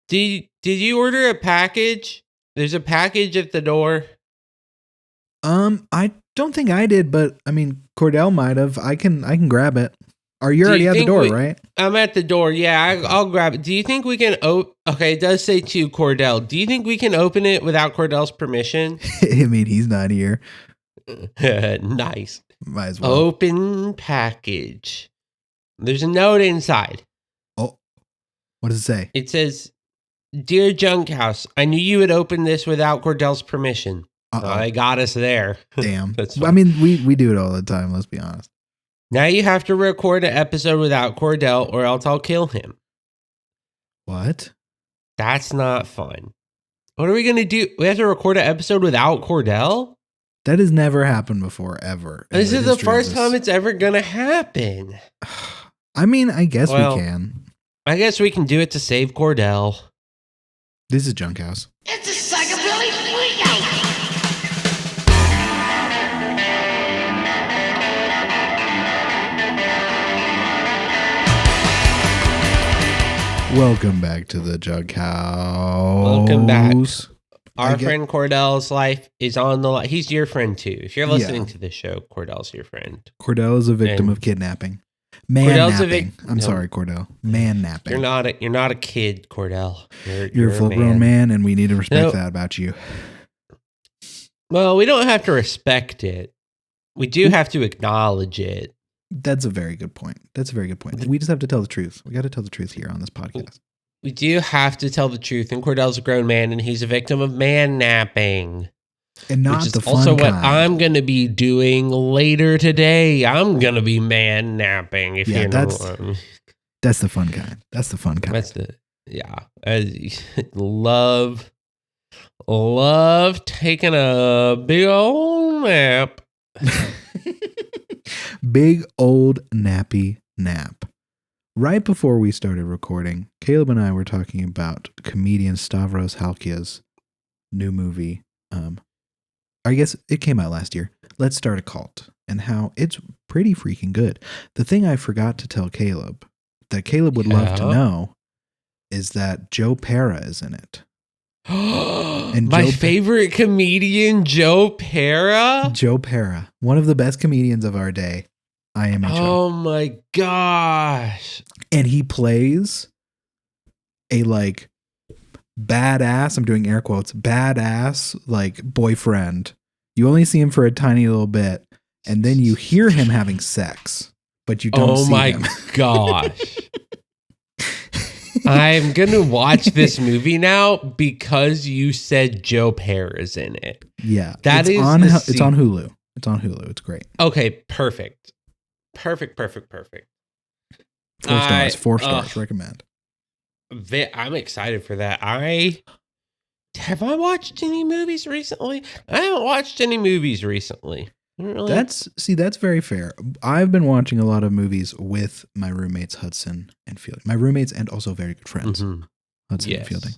Did you order a package? There's a package at the door. I don't think I did, but I mean, Cordell might have. I can grab it. Are you already at the door, right? I'm at the door. Yeah, I'll grab it. Do you think we can Okay, it does say to Cordell. Do you think we can open it without Cordell's permission? I mean, he's not here. Nice. Might as well. Open package. There's a note inside. Oh, what does it say? It says, "Dear Junk House, I knew you would open this without Cordell's permission." I got us there. Damn. I mean, we do it all the time. Let's be honest. Now you have to record an episode without Cordell, or else I'll kill him. What? That's not fun. What are we gonna do? We have to record an episode without Cordell? That has never happened before, ever. This is the first time it's ever gonna happen. I mean, I guess we can. I guess we can do it to save Cordell. This is Junk House. It's a psychobilly freak out. Welcome back to the Junk House. Welcome back. Our friend Cordell's life is on the line. He's your friend too. If you're listening to this show, Cordell's your friend. Cordell is a victim of kidnapping. Mannapping. I'm sorry, Cordell. Mannapping. You're not a kid, Cordell. You're a full-grown man, and we need to respect that about you. Well, we don't have to respect it. We do have to acknowledge it. That's a very good point. We just have to tell the truth. We got to tell the truth here on this podcast. We do have to tell the truth, and Cordell's a grown man, and he's a victim of man-napping. And not the fun also kind. What I'm going to be doing later today. I'm going to be man-napping, if you know. That's the fun kind. That's the fun kind. Love taking a big old nap. Big old nappy nap. Right before we started recording, Caleb and I were talking about comedian Stavros Halkia's new movie. I guess it came out last year. Let's Start a Cult, and how it's pretty freaking good. The thing I forgot to tell Caleb that Caleb would love to know is that Joe Pera is in it. And my favorite comedian, Joe Pera? Joe Pera, one of the best comedians of our day. Oh my gosh. And he plays a badass, I'm doing air quotes, badass boyfriend. You only see him for a tiny little bit, and then you hear him having sex, but you don't see him. Oh my gosh. I'm going to watch this movie now because you said Joe Pera is in it. Yeah. It's on Hulu. It's on Hulu. It's great. Okay, perfect. Perfect. 4 stars. 4 stars. Recommend. I'm excited for that. Have I watched any movies recently? I haven't watched any movies recently. Really? That's very fair. I've been watching a lot of movies with my roommates Hudson and Fielding. My roommates and also very good friends, Hudson and Fielding.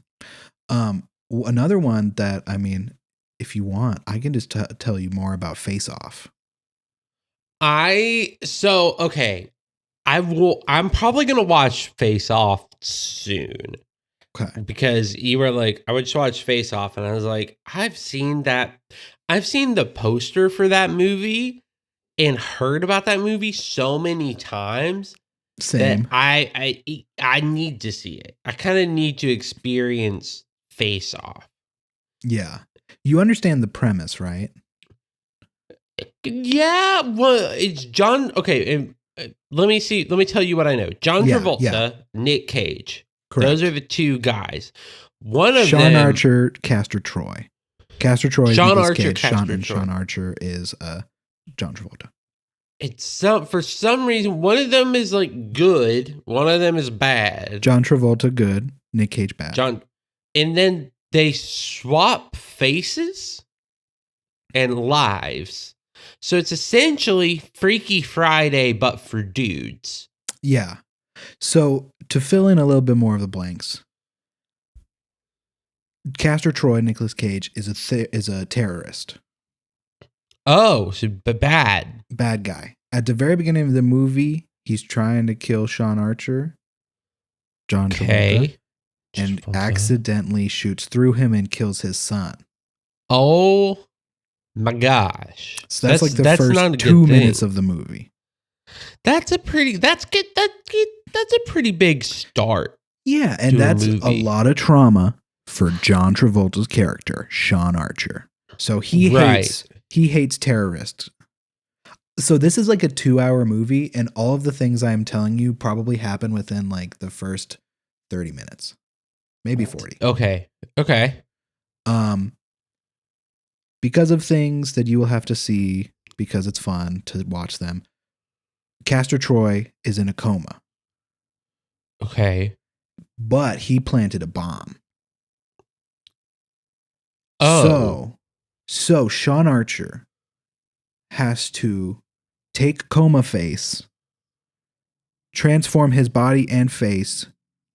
Another one that, I mean, if you want, I can just tell you more about Face Off. I'm probably gonna watch Face Off soon. Okay. Because you were like, I would just watch Face Off, and I was like, I've seen the poster for that movie and heard about that movie so many times. Same. That I need to see it. I kind of need to experience Face Off. Yeah. You understand the premise, right? Yeah, well, it's John. Okay, let me tell you what I know. John Travolta, Nick Cage. Correct. Those are the two guys. One of Sean them, Archer, Castor Troy. Castor Troy is Sean Nicolas Archer, Cage. Castor Troy. Sean Archer is John Travolta. It's for some reason one of them is good, one of them is bad. John Travolta good, Nick Cage bad. And then they swap faces and lives. So it's essentially Freaky Friday, but for dudes. Yeah. So to fill in a little bit more of the blanks, Castor Troy, Nicolas Cage, is a terrorist. Oh, so bad guy. At the very beginning of the movie, he's trying to kill Sean Archer. John Travolta. and Travolta. accidentally shoots through him and kills his son. Oh my gosh! So that's like the not first a 2 good minutes thing. of the movie. That's a pretty. That's good. That's a pretty big start. Yeah, and To a that's a movie. lot of trauma for John Travolta's character, Sean Archer. So he hates terrorists. So this is like a 2-hour movie, and all of the things I am telling you probably happen within like the first 30 minutes. Maybe 40. Okay. Because of things that you will have to see because it's fun to watch them. Castor Troy is in a coma. Okay. But he planted a bomb. Oh. So Sean Archer has to take coma face, transform his body and face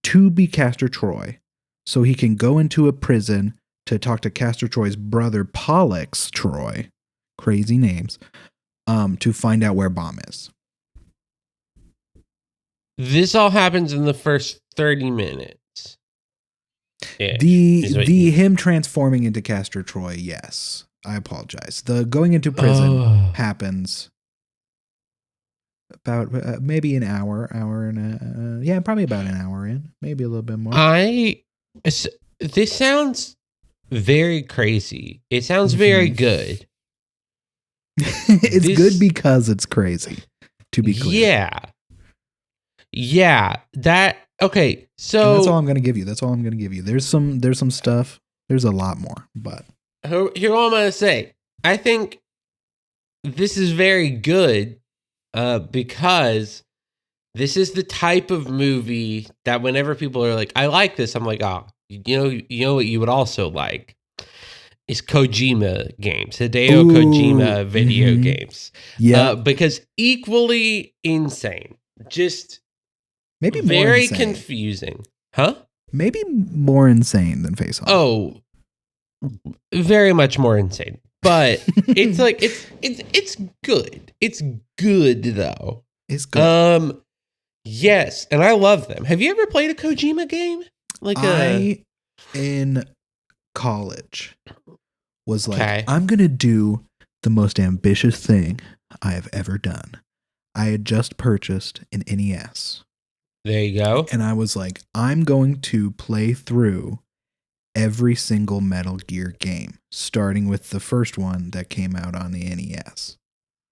to be Castor Troy, so he can go into a prison to talk to Castor Troy's brother, Pollux Troy, crazy names, to find out where bomb is. This all happens in the first 30 minutes. Him transforming into Castor Troy, yes. I apologize. The going into prison happens about maybe an hour and probably about an hour in, maybe a little bit more. This sounds very crazy. It sounds very good. It's good because it's crazy, to be clear. Yeah. Okay. So and that's all I'm going to give you. There's some stuff. There's a lot more, but here's what I'm going to say. I think this is very good because this is the type of movie that whenever people are like, I like this, I'm like, oh, you know what you would also like is Kojima games, Hideo Kojima video games. Yeah. Because equally insane. Just maybe very confusing. Huh? Maybe more insane than Face Off. Oh, very much more insane. But it's like it's good. It's good though. It's good. Yes, and I love them. Have you ever played a Kojima game? In college was like, I'm gonna do the most ambitious thing I have ever done. I had just purchased an NES. There you go. And I was like, I'm going to play through every single Metal Gear game, starting with the first one that came out on the NES.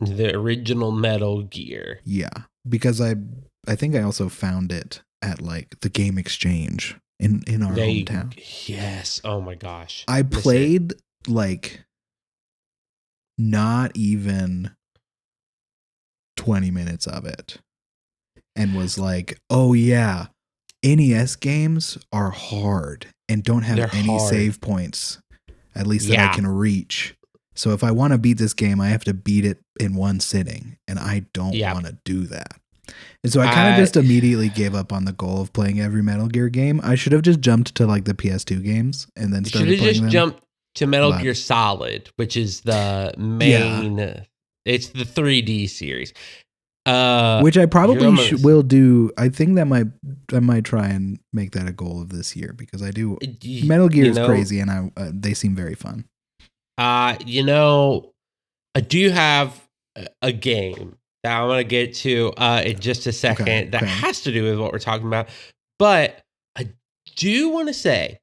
The original Metal Gear. Yeah, because I think I also found it at like the Game Exchange in our hometown. Yes. Oh my gosh. I played like not even 20 minutes of it and was like, oh yeah, NES games are hard and don't have any save points, at least that I can reach. So if I want to beat this game, I have to beat it in one sitting, and I don't want to do that. And so I kind of just immediately gave up on the goal of playing every Metal Gear game. I should have just jumped to like the PS2 games and then started playing them. Should have just jumped to Metal Gear Solid, which is the main. It's the 3D series. Which I probably will do. I think that I might try and make that a goal of this year because I do. Metal Gear is crazy, and they seem very fun. I do have a game that I'm gonna get to in just a second that has to do with what we're talking about, but I do want to say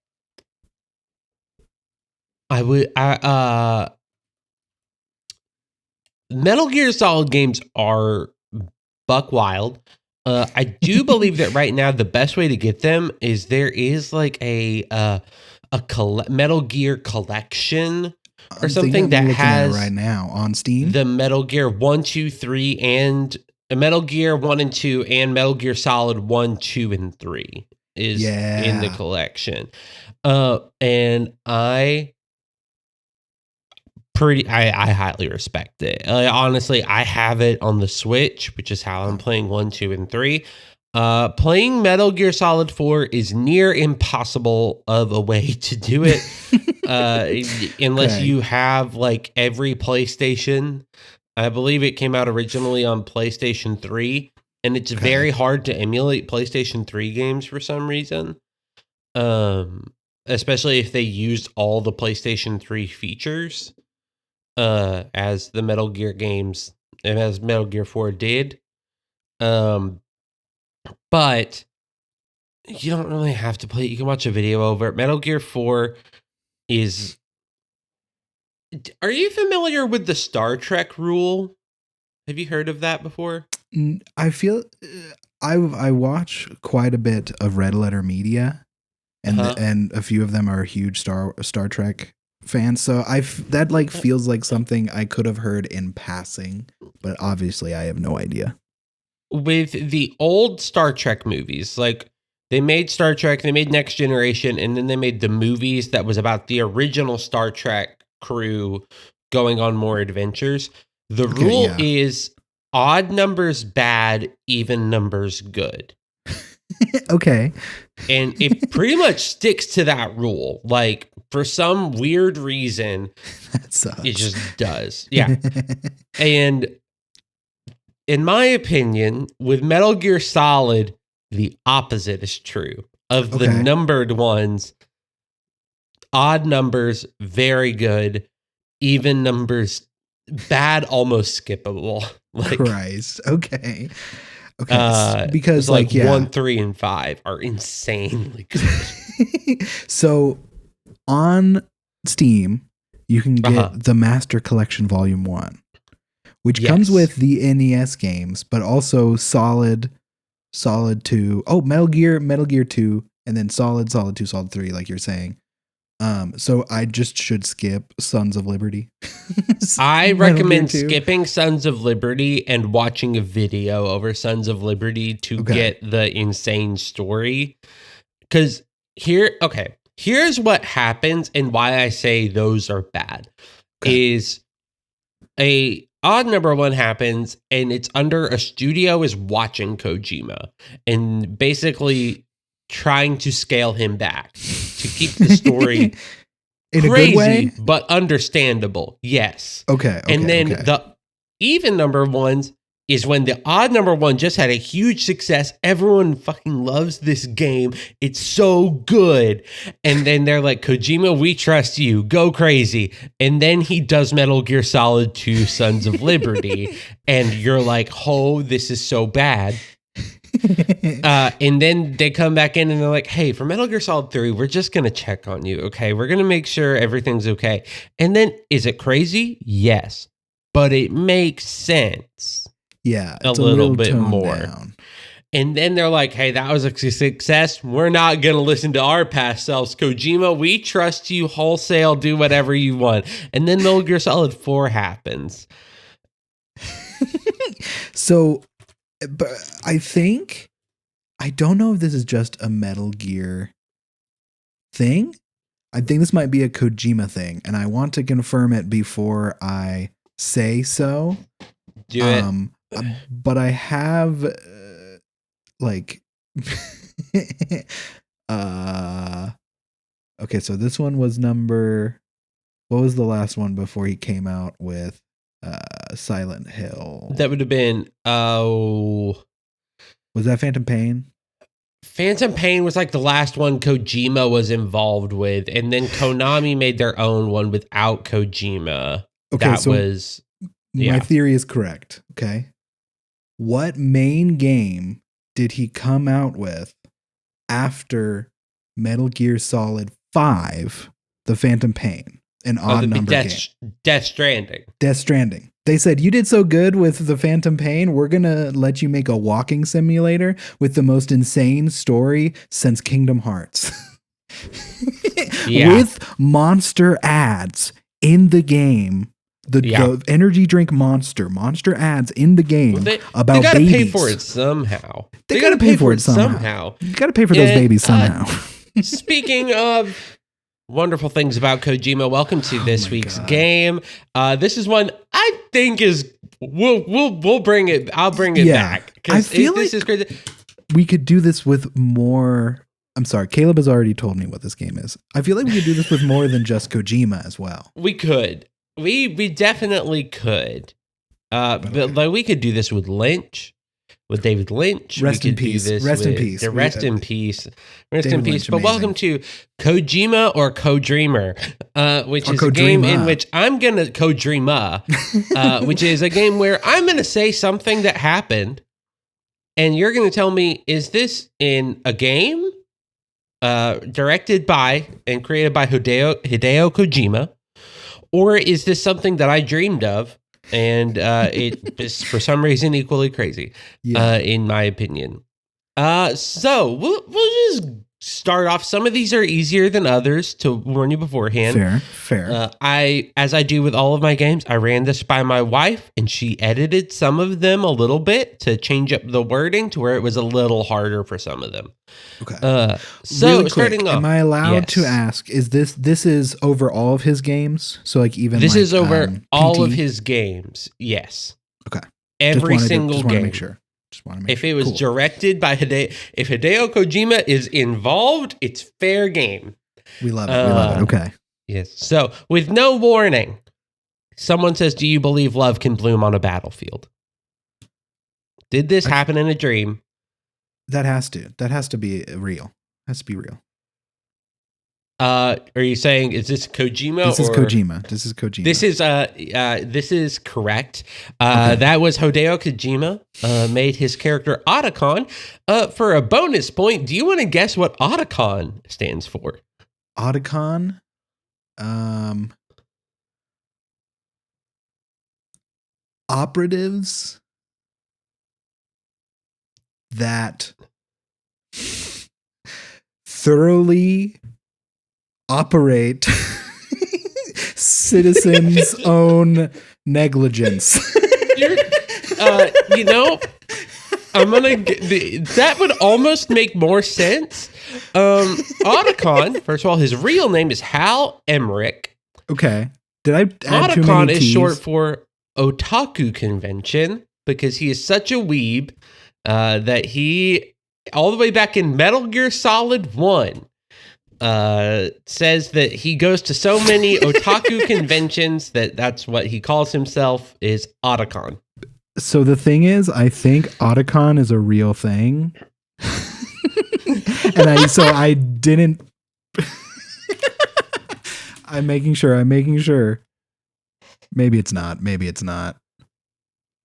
Metal Gear Solid games are buck wild. I do believe that right now the best way to get them is there is like a Metal Gear collection or something that has right now on Steam the Metal Gear 1, 2, 3 and Metal Gear 1 and 2 and Metal Gear Solid 1, 2 and 3 is in the collection. And I highly respect it. Honestly, I have it on the Switch, which is how I'm playing 1, 2, and 3. Playing Metal Gear Solid 4 is near impossible of a way to do it, unless you have like every PlayStation. I believe it came out originally on PlayStation 3, and it's very hard to emulate PlayStation 3 games for some reason. Especially if they used all the PlayStation 3 features, as the Metal Gear games and as Metal Gear 4 did. But you don't really have to play it. You can watch a video over it. Metal Gear 4 is... Are you familiar with the Star Trek rule? Have you heard of that before? I feel I watch quite a bit of Red Letter Media, and and a few of them are huge Star Trek fans. So that like feels like something I could have heard in passing, but obviously I have no idea. With the old Star Trek movies, like they made Star Trek, they made Next Generation, and then they made the movies that was about the original Star Trek crew going on more adventures. The rule is odd numbers bad, even numbers good. Okay. And it pretty much sticks to that rule. Like, for some weird reason, that sucks. It just does. Yeah. And in my opinion, with Metal Gear Solid, the opposite is true. Of the numbered ones, odd numbers, very good. Even numbers, bad, almost skippable. Like, Christ. Okay. Okay. Because like 1, 3, and 5 are insanely good. So on Steam, you can get the Master Collection Volume 1, which comes with the NES games, but also Solid 2. Oh, Metal Gear 2, and then Solid 2, Solid 3, like you're saying. So I just should skip Sons of Liberty. I recommend skipping Sons of Liberty and watching a video over Sons of Liberty to get the insane story. Because here's what happens and why I say those are bad. Is a odd number one happens and it's under a studio is watching Kojima and basically trying to scale him back to keep the story in crazy, a good way, but understandable. Yes. Okay. And then the even number ones is when the odd number one just had a huge success. Everyone fucking loves this game. It's so good. And then they're like, Kojima, we trust you. Go crazy. And then he does Metal Gear Solid 2 Sons of Liberty. And you're like, oh, this is so bad. And then they come back in and they're like, hey, for Metal Gear Solid 3, we're just going to check on you. Okay. We're going to make sure everything's okay. And then is it crazy? Yes. But it makes sense. Yeah. A little bit more. Down. And then they're like, hey, that was a success. We're not going to listen to our past selves. Kojima, we trust you wholesale. Do whatever you want. And then Metal Gear Solid 4 happens. So, but I don't know if this is just a Metal Gear thing. I think this might be a Kojima thing, and I want to confirm it before I say so. Do it. But I have okay, so this one was what was the last one before he came out with Silent Hill? That would have been was that Phantom Pain? Phantom Pain was like the last one Kojima was involved with, and then Konami made their own one without Kojima. Okay, so my theory is correct. Okay, what main game did he come out with after Metal Gear Solid 5, the Phantom Pain? An odd number game. Death Stranding. Death Stranding. They said, you did so good with the Phantom Pain, we're going to let you make a walking simulator with the most insane story since Kingdom Hearts. With monster ads in the game. The energy drink monster ads in the game about they gotta babies. Pay for it somehow. They got to pay for it somehow. You got to pay for those babies somehow. Speaking of wonderful things about Kojima, welcome to this week's game. This is one I think is we'll bring it. I'll bring it back. I feel this is crazy. We could do this with more. I'm sorry, Caleb has already told me what this game is. I feel like we could do this with more than just Kojima as well. We could. We definitely could. But like we could do this with Lynch. with David Lynch. Rest We in could do peace. this Rest in with- peace. Rest in peace. Rest in David peace. Lynch, But amazing. welcome to Kojima or Co-Dreamer, which Or is a game in Kodreema. which I'm going to Kojima, which is a game where I'm going to say something that happened, and you're going to tell me, is this in a game directed by and created by Hideo Kojima, or is this something that I dreamed of and it is for some reason equally crazy, in my opinion. So we'll just start off. Some of these are easier than others, to warn you beforehand. Fair. As I do with all of my games, I ran this by my wife, and she edited some of them a little bit to change up the wording to where it was a little harder for some of them. Okay. So Really quick, starting off, am I allowed to yes. ask? Is this is over all of his games? So like even This like, is over all of PT? his games. Yes. Okay. Every single just want to game. make sure. Just want to make If sure. it was Cool. directed by if Hideo Kojima is involved, it's fair game. We love it. We love it. Okay. Yes. So, with no warning, someone says, "Do you believe love can bloom on a battlefield?" Did this happen in a dream? That has to be real. Has to be real. Are you saying, is this Kojima? This is or- Kojima. This is Kojima. This is correct. Okay. That was Hideo Kojima. Made his character Otacon. For a bonus point, do you want to guess what Otacon stands for? Otacon. Operatives that thoroughly operate citizens' own negligence. You know, I'm gonna that would almost make more sense. Otacon, first of all, his real name is Hal Emmerich. Okay. Did I add too Otacon many is T's? short for Otaku Convention because he is such a weeb that he, all the way back in Metal Gear Solid 1, says that he goes to so many otaku conventions that's what he calls himself, is Otacon. So the thing is, I think Otacon is a real thing. And I didn't. I'm making sure. Maybe it's not.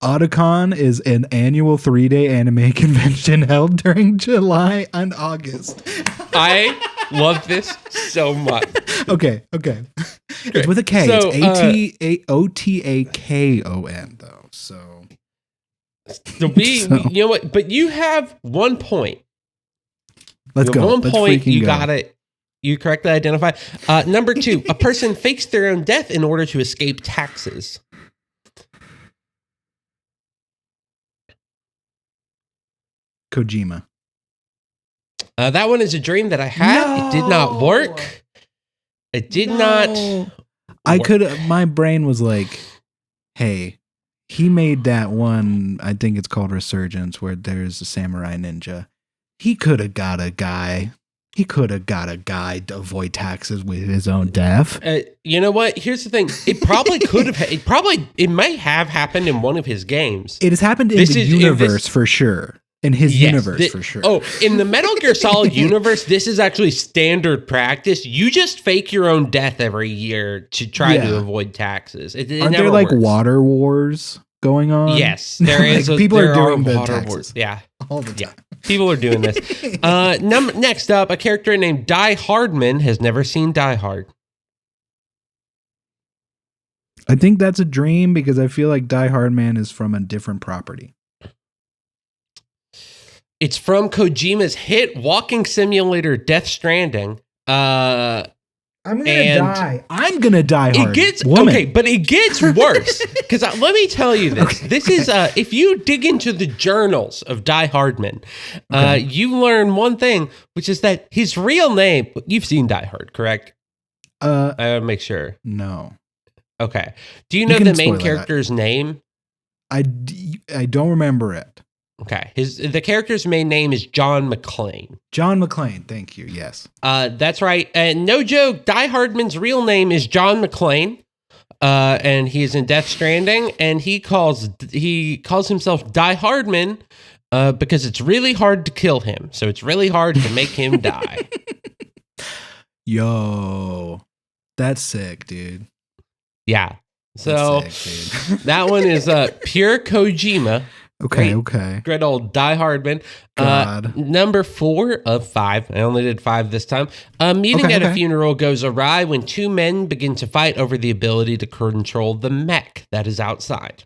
Otacon is an annual 3-day anime convention held during July and August. I love this so much. Okay. It's with a K. So, it's Otakon though. So You know what? But you have 1 point. let's You have go. 1 Let's point. freaking You go. got it. You correctly identified. Number 2, a person fakes their own death in order to escape taxes. Kojima. That one is a dream that I had. It did not work. It did not. I work. could. My brain was like, "Hey, he made that one. I think it's called Resurgence, where there's a samurai ninja. He could have got a guy. He could have got a guy to avoid taxes with his own death. You know what? Here's the thing. It probably could have. It might have happened in one of his games. It has happened in This the is- universe for sure. In his Yes, universe for sure. Oh, in the Metal Gear Solid universe, this is actually standard practice. You just fake your own death every year to try to Yeah. avoid taxes. It Aren't never there like works. water wars going on? Yes, there is. Like, people there are doing the water taxes wars. Yeah, all the yeah. time. People are doing this. Next up, a character named Die Hardman has never seen Die Hard. I think that's a dream because I feel like Die Hard Man is from a different property. It's from Kojima's hit walking simulator Death Stranding. I'm gonna And- die. I'm gonna die hard. It gets woman. okay, but it gets worse because let me tell you this. This is if you dig into the journals of Die Hardman, you learn one thing, which is that his real name. You've seen Die Hard, correct? I gotta make sure. No, Okay. Do you know can the main spoil that. character's name? I don't remember it. Okay. The character's main name is John McClane. John McClane. Thank you. Yes. That's right. And no joke, Die Hardman's real name is John McClane. And he is in Death Stranding, and he calls himself Die Hardman because it's really hard to kill him. So it's really hard to make him die. Yo, that's sick, dude. Yeah. So That's sick, dude. that one is pure Kojima. Okay, Great. okay. Great old Die Hardman. God. Number 4 of 5. I only did 5 this time. A meeting Okay, at a okay. funeral goes awry when 2 men begin to fight over the ability to control the mech that is outside.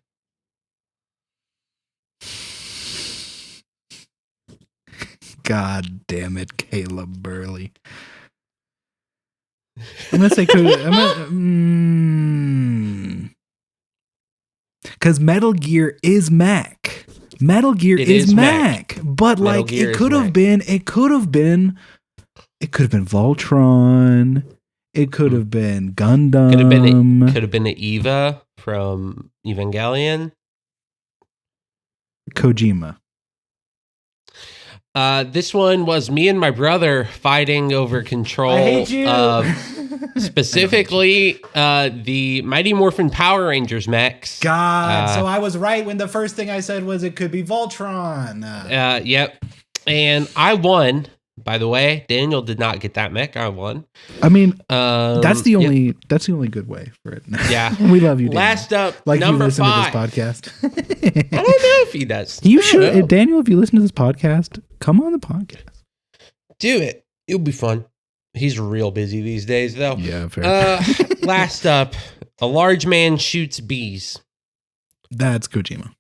God damn it, Caleb Burley. I'm gonna say because Metal Gear is mech. Metal Gear It is is mech, but Metal like Gear it is could have mech. been. It could have been Voltron. It could have been Gundam. Could have been an Eva from Evangelion. Kojima. This one was me and my brother fighting over control of specifically the Mighty Morphin Power Rangers mechs. God, so I was right when the first thing I said was it could be Voltron. Yep. And I won, by the way. Daniel did not get that mech. I won. I mean, That's that's the only good way for it. Yeah. We love you, Daniel. Last up, like you number listen 5. to this podcast. I don't know if he does. You I don't know. should, Daniel. If you listen to this podcast, come on the podcast. Do it. It'll be fun. He's real busy these days, though. Yeah, fair. Last up, a large man shoots bees. That's Kojima.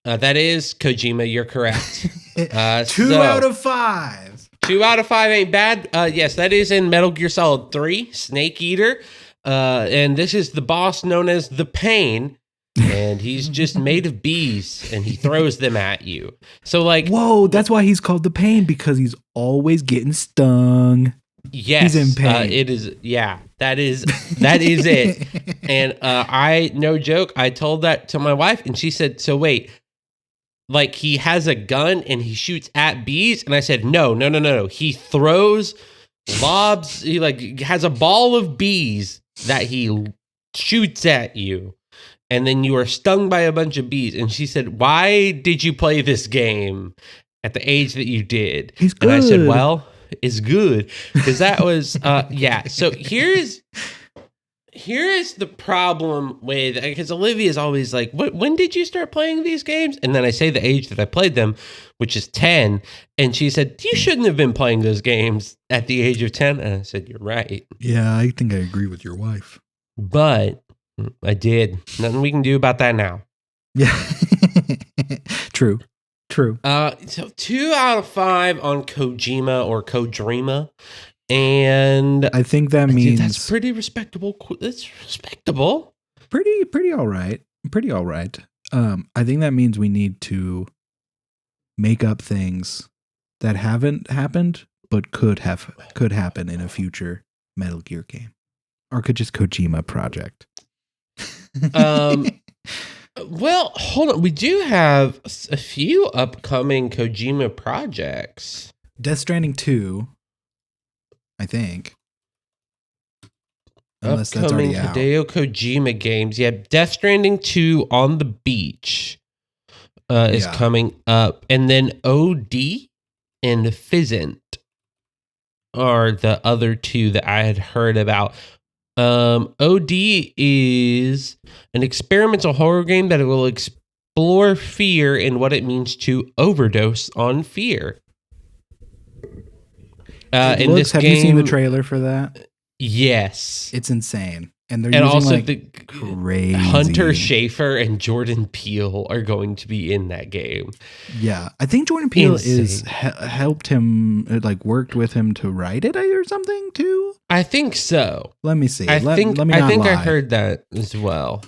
That is Kojima. You're correct. 2 out of 5. 2 out of 5 ain't bad. Yes, that is in Metal Gear Solid 3, Snake Eater. And this is the boss known as the Pain. And he's just made of bees and he throws them at you. So, like, Whoa, that's why he's called the Pain, because he's always getting stung. yes, He's in pain. it is. Yeah, that is it. And I, no joke, I told that to my wife and she said, so wait, like he has a gun and he shoots at bees? And I said, no. He throws lobs. He like has a ball of bees that he shoots at you. And then you are stung by a bunch of bees. And she said, why did you play this game at the age that you did? He's And I said, good. well, it's good. Because that was, yeah. So here is the problem with, because Olivia's always like, when did you start playing these games? And then I say the age that I played them, which is 10. And she said, you shouldn't have been playing those games at the age of 10. And I said, you're right. Yeah, I think I agree with your wife. But I did. Nothing we can do about that now. Yeah. True. So 2 out of 5 on Kojima or Kojima. And I think that means that's pretty respectable. That's respectable. pretty all right. Pretty all right. I think that means we need to make up things that haven't happened but could happen in a future Metal Gear game, or could just Kojima project. Well, hold on. We do have a few upcoming Kojima projects. Death Stranding 2, I think. Unless that's Upcoming already out. Hideo Kojima games. Yeah, Death Stranding 2 on the beach is Yeah. coming up. And then OD and Fizzant are the other 2 that I had heard about. OD is an experimental horror game that will explore fear and what it means to overdose on fear. Have In this you game, seen the trailer for that? yes, It's insane. And they're and using also like the crazy Hunter Schafer and Jordan Peele are going to be in that game. Yeah, I think Jordan Peele is Insane. helped him, like worked with him to write it or something too. I think so. Let me see. I let think me I not think I lie. heard that as well.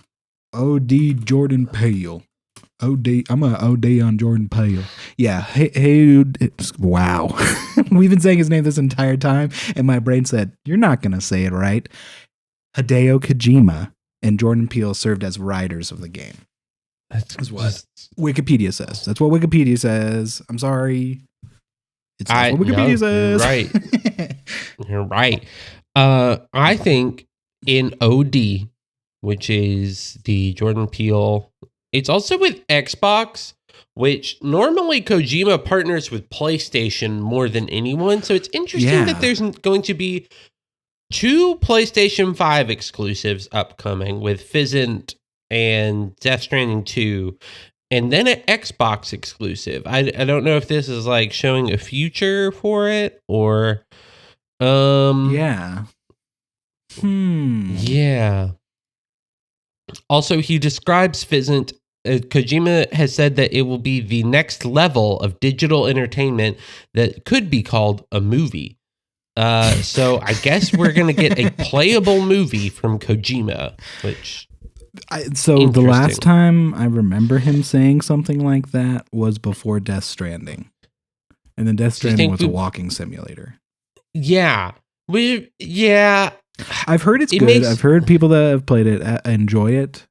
OD Jordan Peele. OD. I'm gonna OD on Jordan Peele. Yeah. Hey. Wow. We've been saying his name this entire time, and my brain said, "You're not gonna say it right." Hideo Kojima and Jordan Peele served as writers of the game. That's what Wikipedia says. That's what Wikipedia says. I'm sorry. It's not what Wikipedia says. Right. You're right. I think in OD, which is the Jordan Peele, it's also with Xbox, which normally Kojima partners with PlayStation more than anyone. So it's interesting that there's going to be 2 PlayStation 5 exclusives upcoming with Fizzant and Death Stranding 2, and then an Xbox exclusive. I don't know if this is like showing a future for it or Yeah. Yeah. Also, he describes Fizzant. Kojima has said that it will be the next level of digital entertainment that could be called a movie. So I guess we're going to get a playable movie from Kojima, which... So the last time I remember him saying something like that was before Death Stranding. And then Death Stranding was a walking simulator. Yeah. I've heard it's good. I've heard people that have played it enjoy it.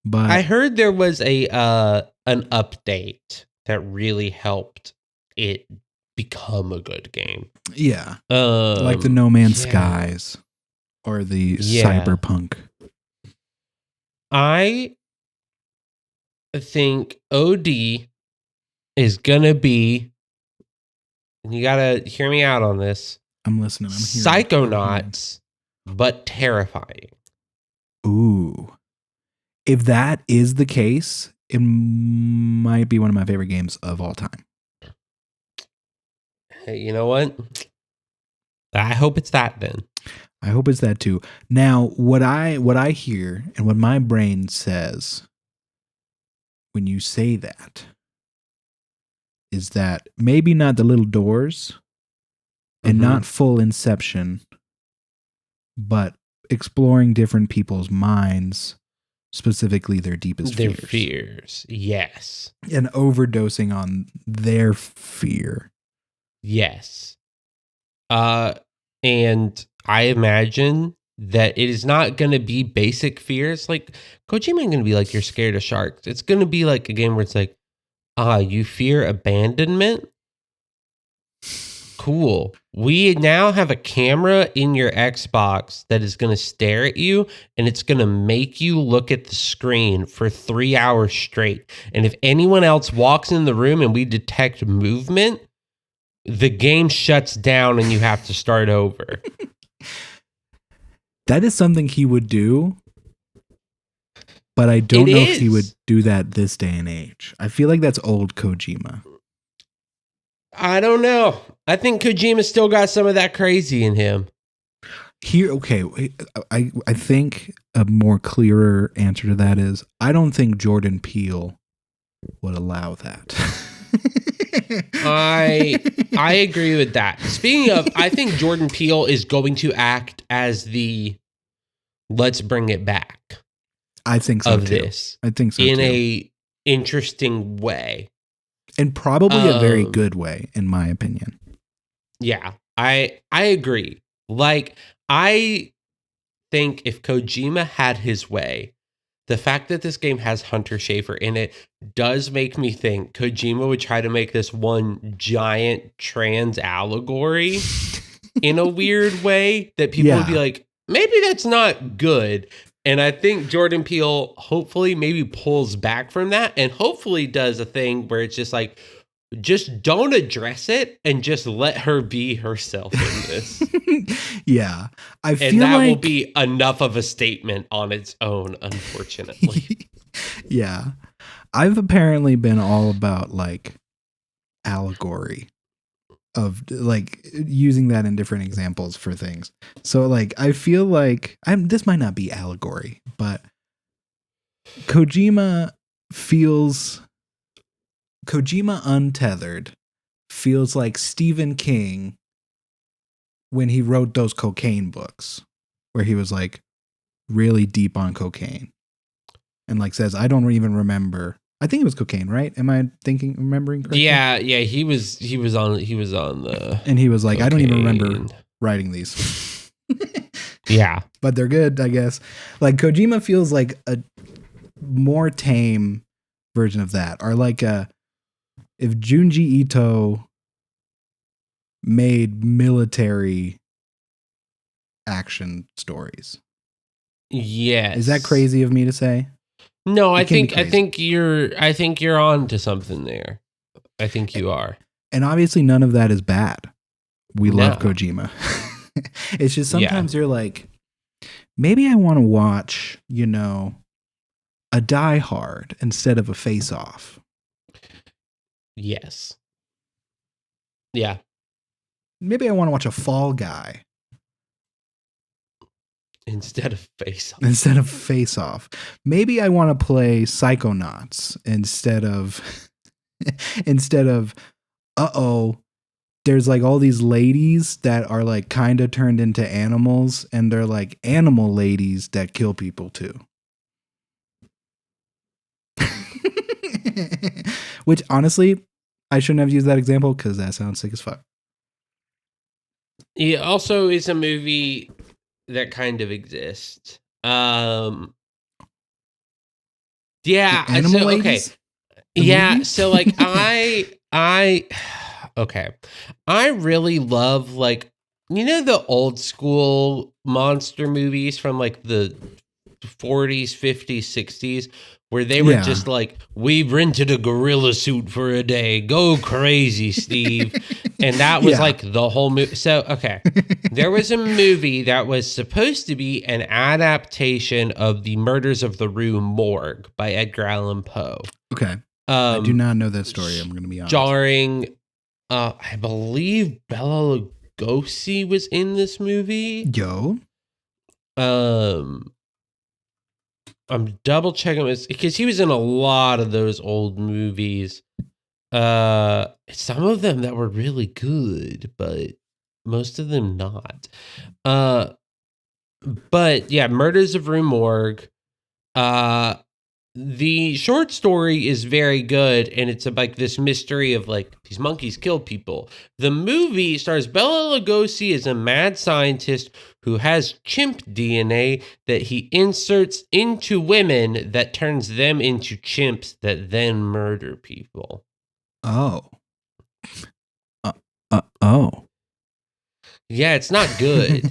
But I heard there was an update that really helped it become a good game. Yeah. Like the No Man's Skies or the Cyberpunk. I think OD is going to be, and you got to hear me out on this. I'm listening. I'm hearing. Psychonauts, but terrifying. Ooh. If that is the case, it might be one of my favorite games of all time. Hey, you know what? I hope it's that then. I hope it's that too. Now, what I hear and what my brain says when you say that is that maybe not the little doors and not full Inception, but exploring different people's minds, specifically their deepest fears. Their fears, yes. And overdosing on their fear. Yes. And I imagine that it is not going to be basic fears. Like, Kojima ain't going to be like, you're scared of sharks. It's going to be like a game where it's like, you fear abandonment? Cool. We now have a camera in your Xbox that is going to stare at you, and it's going to make you look at the screen for 3 hours straight. And if anyone else walks in the room and we detect movement, the game shuts down and you have to start over. That is something he would do, but I don't know if he would do that this day and age. I feel like that's old Kojima. I don't know. I think Kojima still got some of that crazy in him. I think a more clearer answer to that is I don't think Jordan Peele would allow that. I agree with that. Speaking of, I think Jordan Peele is going to act as the let's bring it back. I think so of too. This I think so in too. a interesting way, and probably a very good way, in my opinion. Yeah, I agree. Like, I think if Kojima had his way, the fact that this game has Hunter Schafer in it does make me think Kojima would try to make this one giant trans allegory in a weird way that people would be like, maybe that's not good. And I think Jordan Peele hopefully maybe pulls back from that and hopefully does a thing where it's just like, just don't address it and just let her be herself in this. Yeah. I feel and that like will be enough of a statement on its own, unfortunately. Yeah. I've apparently been all about like allegory of like using that in different examples for things. So like I feel like this might not be allegory, but Kojima Untethered feels like Stephen King when he wrote those cocaine books where he was like really deep on cocaine and like says, I don't even remember. I think it was cocaine, right? Am I remembering correctly? Yeah, he was on the and he was like, cocaine. I don't even remember writing these. Yeah. But they're good, I guess. Like Kojima feels like a more tame version of that. Or like if Junji Ito made military action stories. Yes. Is that crazy of me to say? No, I It can be think crazy. I think you're on to something there. I think you are. And obviously, none of that is bad. We love No. Kojima. It's just Yeah. sometimes you're like, maybe I want to watch, a Die Hard instead of a Face Off. Yes. Yeah. Maybe I want to watch a Fall Guy Instead of Face Off. instead of Face Off. Maybe I want to play Psychonauts instead of there's like all these ladies that are like kind of turned into animals, and they're like animal ladies that kill people too. Which honestly, I shouldn't have used that example because that sounds sick as fuck. It also is a movie that kind of exists. Yeah. Animal So, okay. ladies? The Yeah. movie? So like okay. I really love like, the old school monster movies from like the 40s, 50s, 60s, where they were Yeah. just like, we rented a gorilla suit for a day. Go crazy, Steve. And that was Yeah. like the whole movie. So, okay. There was a movie that was supposed to be an adaptation of The Murders of the Rue Morgue by Edgar Allan Poe. Okay. I do not know that story, I'm going to be honest. Starring, I believe Bela Lugosi was in this movie. Yo. I'm double checking this because he was in a lot of those old movies. Some of them that were really good, but most of them not. But yeah, Murders of Rue Morgue. The short story is very good, and it's like this mystery of like these monkeys kill people. The movie stars Bela Lugosi as a mad scientist who has chimp DNA that he inserts into women that turns them into chimps that then murder people. Oh. Oh. Yeah, it's not good.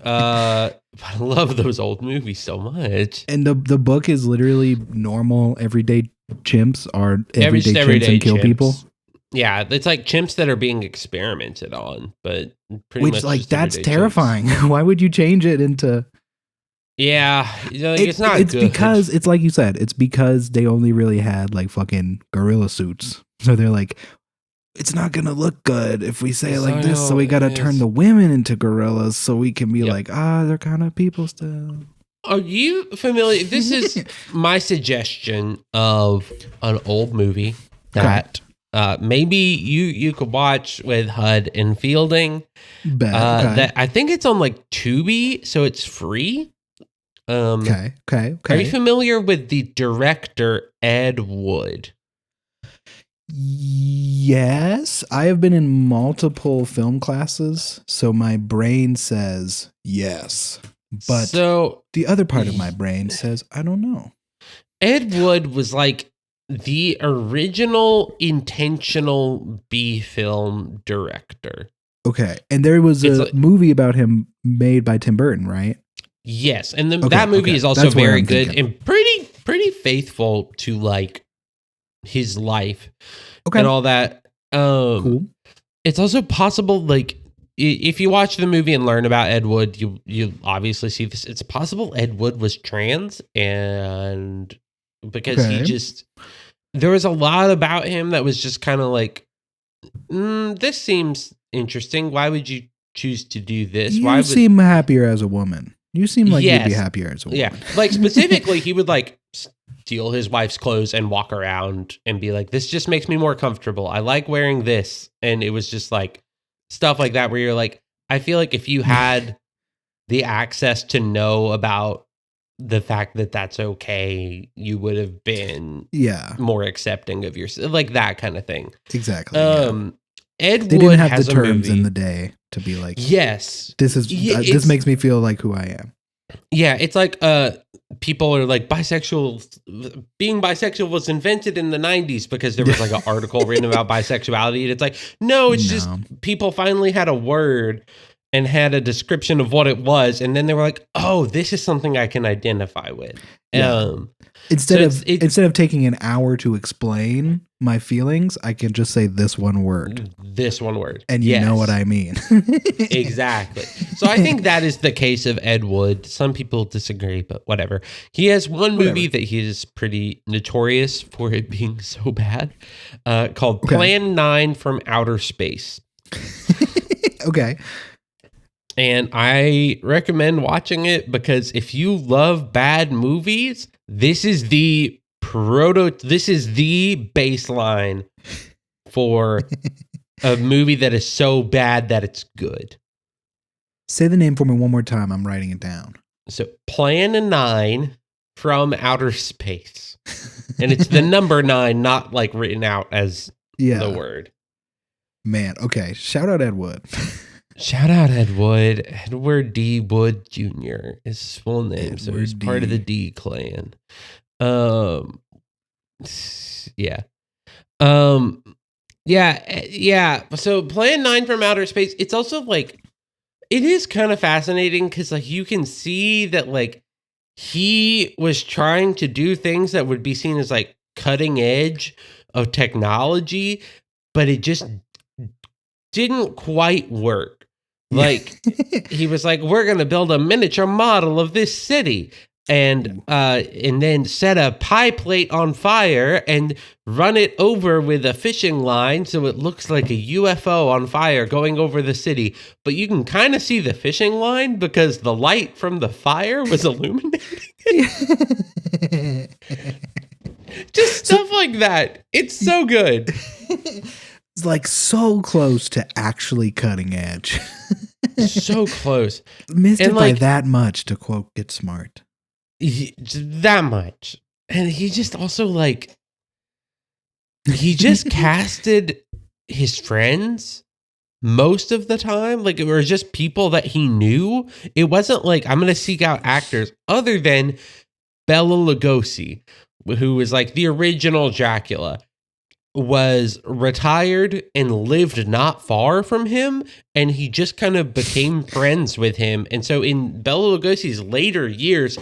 I love those old movies so much. And the book is literally normal everyday chimps are everyday Just chimps and kill chimps. people. Yeah, it's like chimps that are being experimented on, but pretty Which much like just that's everyday terrifying. chimps. Why would you change it into? Yeah, it's not it's good. because it's like you said. It's because they only really had like fucking gorilla suits, so they're like, it's not gonna look good if we say it like this. So we gotta turn the women into gorillas so we can be like, they're kind of people still. Are you familiar? This is my suggestion of an old movie that maybe you could watch with HUD and Fielding. That I think it's on like Tubi, so it's free. Okay. Are you familiar with the director Ed Wood? Yes, I have been in multiple film classes, so my brain says yes. But so the other part of my brain says, I don't know. Ed Wood was like the original intentional B film director. Okay. And there was a movie about him made by Tim Burton, right? Yes. And that movie is also very good and pretty faithful to like his life and all that. Cool. It's also possible, like, if you watch the movie and learn about Ed Wood, you obviously see this. It's possible Ed Wood was trans, and because there was a lot about him that was just kind of like, this seems interesting. Why would you choose to do this? You seem happier as a woman. You seem like you'd be happier as a woman. Yeah. Like specifically, he would like steal his wife's clothes and walk around and be like, this just makes me more comfortable. I like wearing this. And it was just like stuff like that where you're like, I feel like if you had the access to know about the fact that that's okay, you would have been more accepting of yourself, like that kind of thing. Exactly. Ed they Wood didn't have has the a terms movie. in the day to be like, yes, this makes me feel like who I am. Yeah, it's like people are like bisexual. Being bisexual was invented in the 90s because there was like an article written about bisexuality, and it's like, no, it's just people finally had a word. and had a description of what it was, and then they were like, "Oh, this is something I can identify with." Yeah. Instead So of taking an hour to explain my feelings, I can just say this one word, this one word, and you know what I mean. Exactly. So I think that is the case of Ed Wood. Some people disagree, but whatever. He has one movie that he is pretty notorious for it being so bad, called Plan 9 from Outer Space. Okay. And I recommend watching it because if you love bad movies, this is the baseline for a movie that is so bad that it's good. Say the name for me one more time. I'm writing it down. So Plan 9 from Outer Space. And it's the number 9, not like written out as the word. Man, okay. Shout out Ed Wood. Shout out Ed Wood. Edward D. Wood Jr. is his full name. So he's part of the D clan. Yeah. Yeah. So Plan 9 from Outer Space, it's also like, it is kind of fascinating because like you can see that like he was trying to do things that would be seen as like cutting edge of technology, but it just didn't quite work. Like he was like, we're going to build a miniature model of this city and then set a pie plate on fire and run it over with a fishing line so it looks like a UFO on fire going over the city. But you can kind of see the fishing line because the light from the fire was illuminating. Just stuff like that. It's so good. It's like so close to actually cutting edge. So close. Missed it by that much, to quote Get Smart. That much. And he just also like, he just casted his friends most of the time. Like it was just people that he knew. It wasn't like, I'm going to seek out actors other than Bela Lugosi, who was like the original Dracula, was retired and lived not far from him, and he just kind of became friends with him. And so in Bela Lugosi's later years,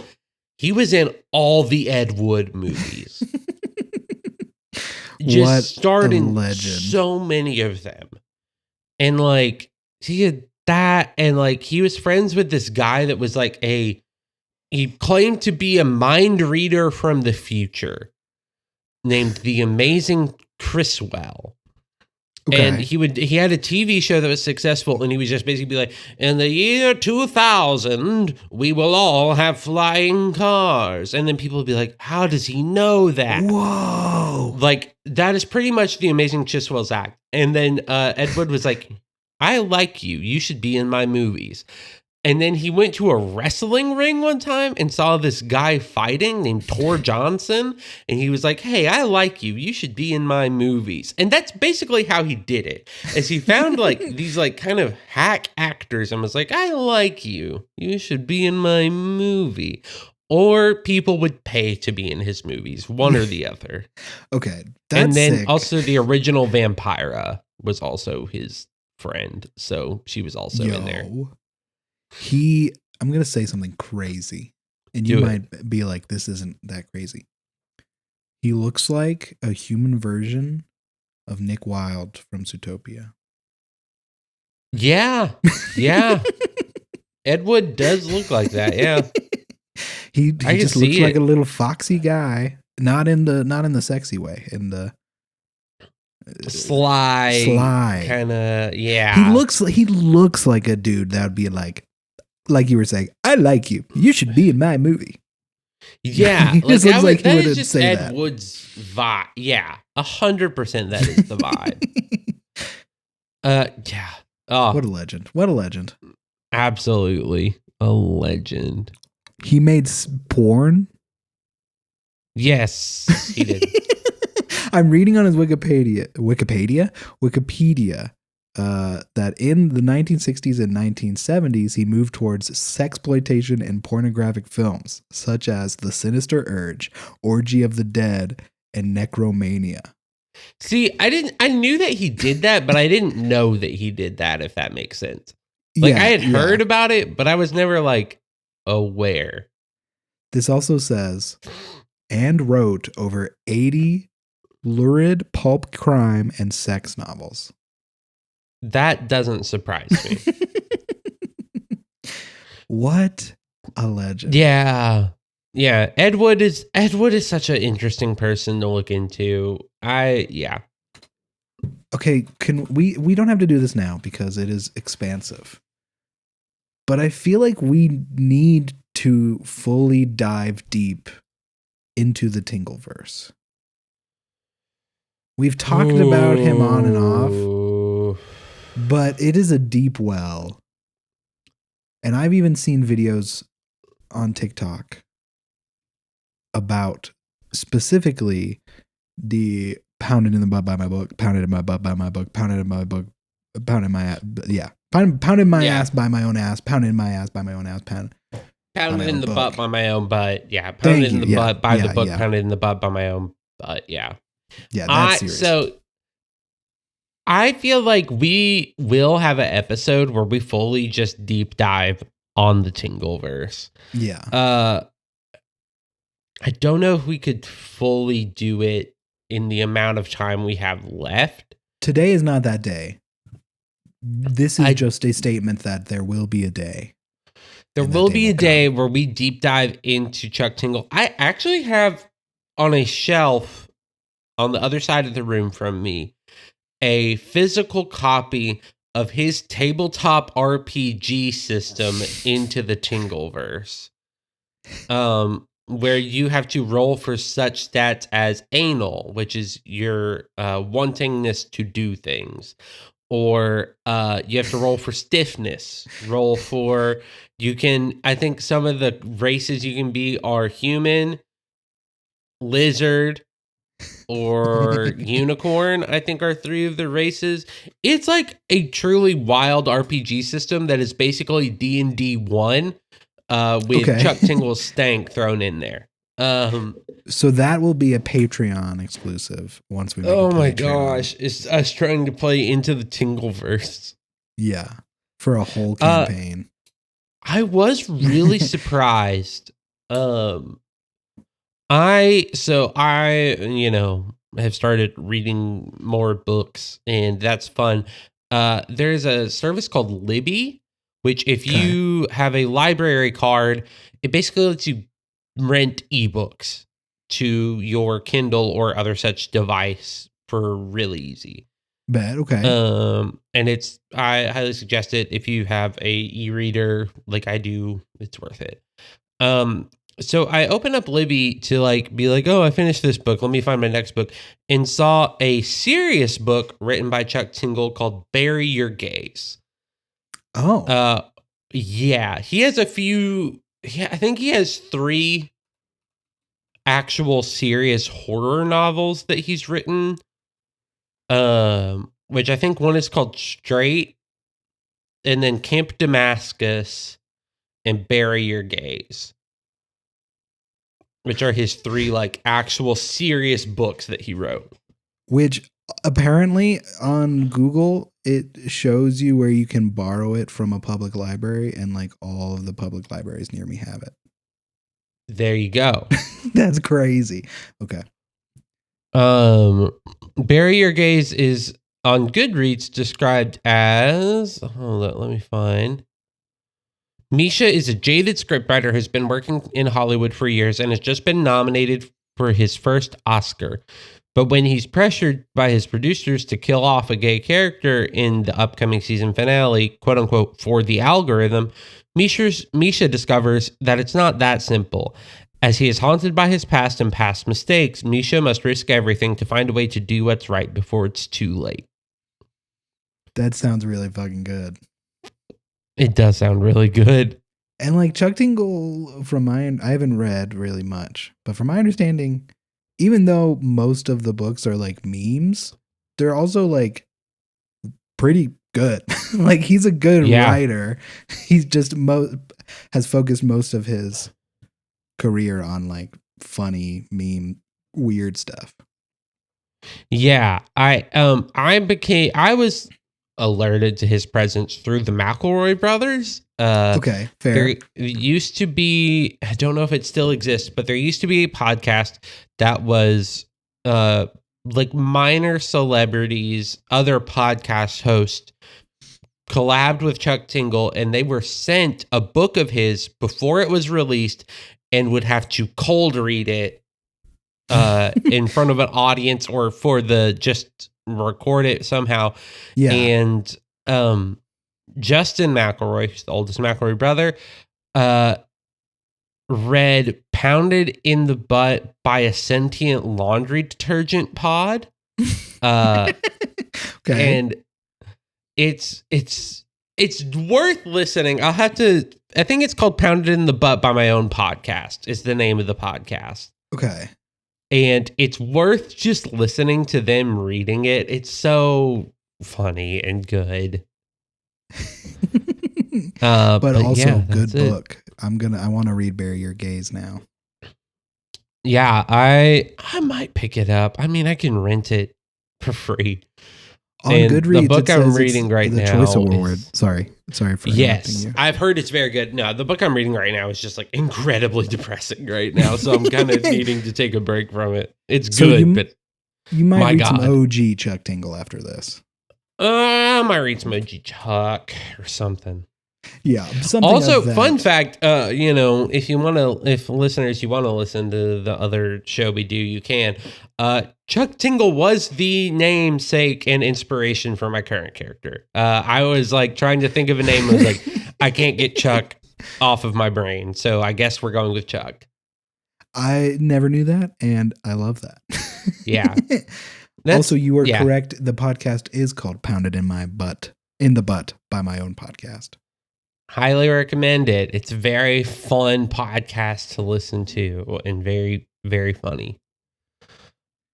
he was in all the Ed Wood movies. Just starred in so many of them. And like he had that, and like he was friends with this guy that was like he claimed to be a mind reader from the future named the Amazing Criswell. Okay. And he had a TV show that was successful, and he would just basically be like, in the year 2000, we will all have flying cars. And then people would be like, how does he know that? Whoa. Like, that is pretty much the Amazing Criswell's act. And then Ed Wood was like, I like you. You should be in my movies. And then he went to a wrestling ring one time and saw this guy fighting named Tor Johnson. And he was like, hey, I like you. You should be in my movies. And that's basically how he did it. As he found like these like kind of hack actors and was like, I like you. You should be in my movie. Or people would pay to be in his movies, one or the other. Okay. And then also the original Vampira was also his friend. So she was also in there. I'm going to say something crazy, and you might be like, this isn't that crazy. He looks like a human version of Nick Wilde from Zootopia. Yeah. Yeah. Ed Wood does look like that. Yeah. He just looks like a little foxy guy, not in the sexy way, in the sly kind of. Yeah. He looks like a dude that would be like you were saying, I like you. You should be in my movie. Yeah. That is just Ed Wood's vibe. Yeah. 100% that is the vibe. Yeah. Oh. What a legend. What a legend. Absolutely. A legend. He made porn? Yes, he did. I'm reading on his Wikipedia that in the 1960s and 1970s, he moved towards sexploitation and pornographic films, such as The Sinister Urge, Orgy of the Dead, and Necromania. See, I knew that he did that, but I didn't know that he did that, if that makes sense. Like I had heard about it, but I was never like aware. This also says, and wrote over 80 lurid pulp crime and sex novels. That doesn't surprise me. What a legend. Yeah. Yeah. Ed Wood is such an interesting person to look into. Okay, we don't have to do this now because it is expansive. But I feel like we need to fully dive deep into the Tingleverse. We've talked about him on and off, but it is a deep well. And I've even seen videos on TikTok about specifically the pounded in the butt by my book, pounded in my butt by my book, pounded in my book, pounded my ass, pounded my ass by my own ass, pounded in my ass by my own ass, pounded in the butt by my own butt. Yeah, pounded in the butt by the book, pounded in the butt by my own butt. Yeah. Yeah, that's serious. So I feel like we will have an episode where we fully just deep dive on the Tingleverse. Yeah. I don't know if we could fully do it in the amount of time we have left. Today is not that day. This is just a statement that there will be a day. There will be a day where we deep dive into Chuck Tingle. I actually have on a shelf on the other side of the room from me a physical copy of his tabletop RPG system into the Tingleverse. Where you have to roll for such stats as anal, which is your wantingness to do things. Or you have to roll for stiffness. Roll for, I think some of the races you can be are human, lizard, or unicorn, I think are 3 of the races. It's like a truly wild RPG system that is basically D&D 1 with Chuck Tingle's stank thrown in there. So that will be a Patreon exclusive once we make Oh my gosh, it's us trying to play into the Tingleverse. Yeah, for a whole campaign. I was really surprised. I have started reading more books, and that's fun. There's a service called Libby, which if you have a library card, it basically lets you rent ebooks to your Kindle or other such device for really easy. Bet, okay. And I highly suggest it if you have a e-reader like I do. It's worth it. So I opened up Libby to be like, oh, I finished this book. Let me find my next book. And saw a serious book written by Chuck Tingle called Bury Your Gaze. Oh. Yeah. He has a few, I think he has 3 actual serious horror novels that he's written. Which I think one is called Straight, and then Camp Damascus and Bury Your Gaze, which are his 3 actual serious books that he wrote. Which apparently on Google, it shows you where you can borrow it from a public library, and all of the public libraries near me have it. There you go. That's crazy. Okay. Bury Your Gaze is on Goodreads described as, hold on, let me find. Misha is a jaded scriptwriter who's been working in Hollywood for years and has just been nominated for his first Oscar. But when he's pressured by his producers to kill off a gay character in the upcoming season finale, quote unquote, for the algorithm, Misha discovers that it's not that simple. As he is haunted by his past and past mistakes, Misha must risk everything to find a way to do what's right before it's too late. That sounds really fucking good. It does sound really good. And Chuck Tingle, I haven't read really much, but from my understanding, even though most of the books are memes, they're also pretty good. He's a good writer. He's just has focused most of his career on funny meme weird stuff. Yeah, I was alerted to his presence through the McElroy brothers. Okay, fair. There used to be, I don't know if it still exists, but there used to be a podcast that was like minor celebrities, other podcast hosts collabed with Chuck Tingle, and they were sent a book of his before it was released and would have to cold read it in front of an audience or for the just record it somehow. Yeah. And Justin McElroy, who's the oldest McElroy brother, read Pounded in the Butt by a Sentient Laundry Detergent Pod. Okay. And it's worth listening. I think it's called Pounded in the Butt by My Own Podcast is the name of the podcast. Okay. And it's worth just listening to them reading it. It's so funny and good. But also yeah, good that's book. I want to read Bury Your Gaze now. Yeah, I might pick it up. I mean, I can rent it for free. On And Goodreads, the book it I'm says reading it's right the now Choice Award. is- Sorry for interrupting Yes, you. I've heard it's very good. No, the book I'm reading right now is just like incredibly depressing right now, so I'm kind of needing to take a break from it. It's So good, but You might My read some God. OG Chuck Tingle after this. I might read some OG Chuck or something. Yeah. Something Also, of that. fun fact, if listeners, you want to listen to the other show we do, you can. Chuck Tingle was the namesake and inspiration for my current character. I was like trying to think of a name. I was like, I can't get Chuck off of my brain. So I guess we're going with Chuck. I never knew that, and I love that. Yeah. Also, you are yeah. correct. The podcast is called Pounded in the Butt by My Own Podcast. Highly recommend it. It's a very fun podcast to listen to and very, very funny.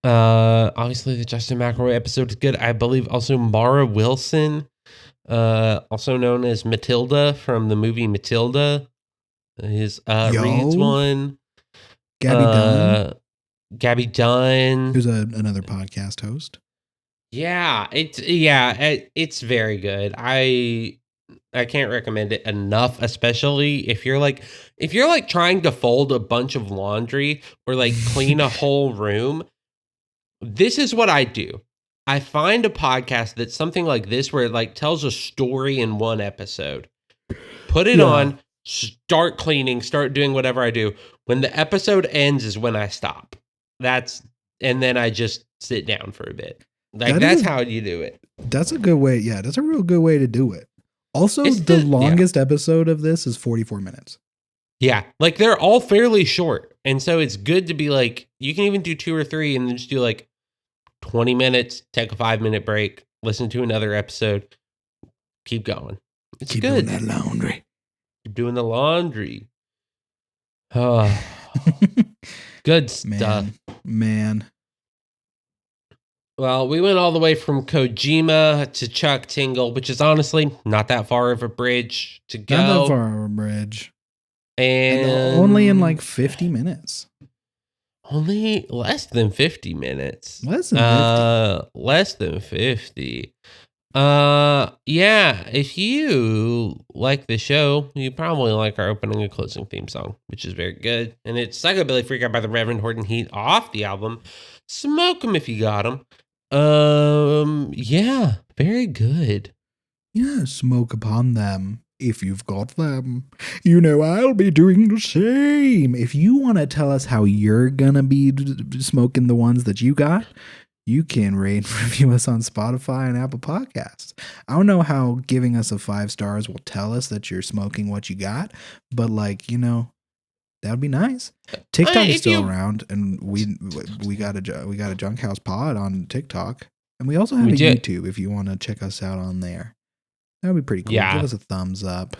Obviously the Justin McElroy episode is good. I believe also Mara Wilson, also known as Matilda from the movie Matilda, reads one. Gabby Dunn, Gabby Dunn. who's another podcast host. Yeah, it's very good. I can't recommend it enough, especially if you're like trying to fold a bunch of laundry or like clean a whole room. This is what I do. I find a podcast that's something like this where it like tells a story in one episode. Put it on, start cleaning, start doing whatever I do. When the episode ends is when I stop. And then I just sit down for a bit. Like that's how you do it. That's a good way. Yeah, that's a real good way to do it. Also, the longest episode of this is 44 minutes. Yeah, like they're all fairly short. And so it's good to be like, you can even do 2 or 3 and then just do like 20 minutes, take a 5-minute break, listen to another episode, keep going. It's Keep good. doing that laundry. Keep doing the laundry. Oh, good stuff. Man. Well, we went all the way from Kojima to Chuck Tingle, which is honestly not that far of a bridge to go. Not that far of a bridge. And only in like 50 minutes. Only less than 50 minutes. Less than 50. Less than 50. Yeah, if you like the show, you probably like our opening and closing theme song, which is very good. And it's Psychobilly Freak Out by the Reverend Horton Heat off the album Smoke 'em If You Got 'em. Yeah, very good. Yeah, smoke upon them if you've got them. You know, I'll be doing the same. If you want to tell us how you're gonna be smoking the ones that you got, you can rate and review us on Spotify and Apple Podcasts. I don't know how giving us a 5 stars will tell us that you're smoking what you got, but like, you know, that would be nice. TikTok is still around, and we got a Junk House Pod on TikTok, and we also have a YouTube if you want to check us out on there. That would be pretty cool. Yeah. Give us a thumbs up.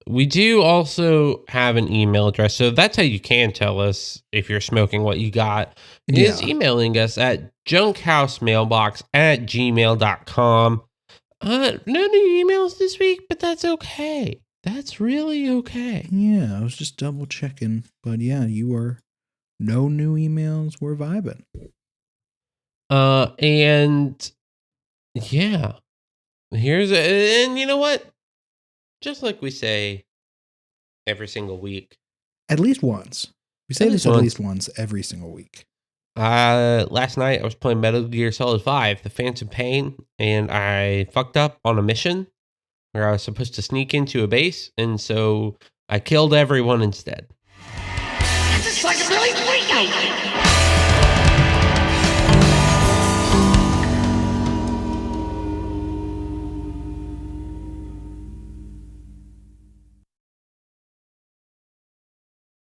We do also have an email address, so that's how you can tell us if you're smoking what you got. Is emailing us at junkhousemmailbox@gmail.com. No new emails this week, but that's okay. That's really okay. Yeah, I was just double checking, but yeah, you were no new emails. We're vibing. And yeah, And you know what? Just like we say every single week. At least once. We say this at least once every single week. Last night I was playing Metal Gear Solid 5, The Phantom Pain, and I fucked up on a mission where I was supposed to sneak into a base, and so I killed everyone instead. It's a psychobilly freakout!